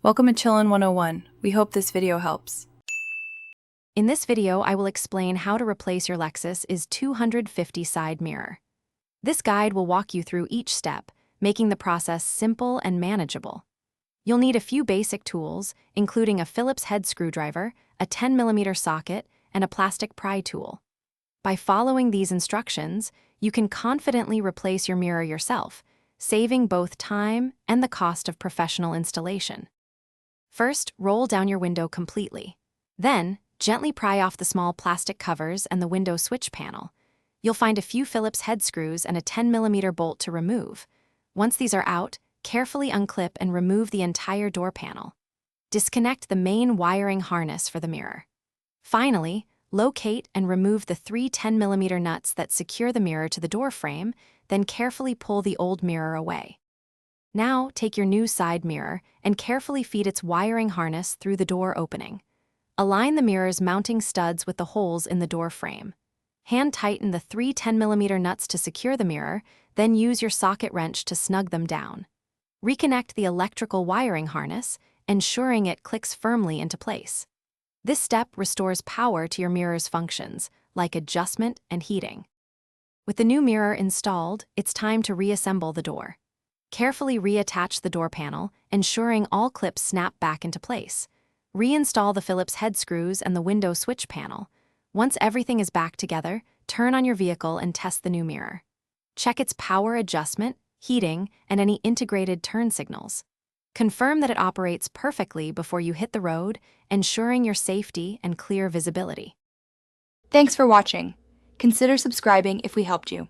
Welcome to Chillin' 101. We hope this video helps. In this video, I will explain how to replace your Lexus IS250 side mirror. This guide will walk you through each step, making the process simple and manageable. You'll need a few basic tools, including a Phillips head screwdriver, a 10mm socket, and a plastic pry tool. By following these instructions, you can confidently replace your mirror yourself, saving both time and the cost of professional installation. First, roll down your window completely. Then, gently pry off the small plastic covers and the window switch panel. You'll find a few Phillips head screws and a 10mm bolt to remove. Once these are out, carefully unclip and remove the entire door panel. Disconnect the main wiring harness for the mirror. Finally, locate and remove the three 10mm nuts that secure the mirror to the door frame, then carefully pull the old mirror away. Now, take your new side mirror and carefully feed its wiring harness through the door opening. Align the mirror's mounting studs with the holes in the door frame. Hand tighten the three 10mm nuts to secure the mirror, then use your socket wrench to snug them down. Reconnect the electrical wiring harness, ensuring it clicks firmly into place. This step restores power to your mirror's functions, like adjustment and heating. With the new mirror installed, it's time to reassemble the door. Carefully reattach the door panel, ensuring all clips snap back into place. Reinstall the Phillips head screws and the window switch panel. Once everything is back together, turn on your vehicle and test the new mirror. Check its power adjustment, heating, and any integrated turn signals. Confirm that it operates perfectly before you hit the road, ensuring your safety and clear visibility. Thanks for watching. Consider subscribing if we helped you.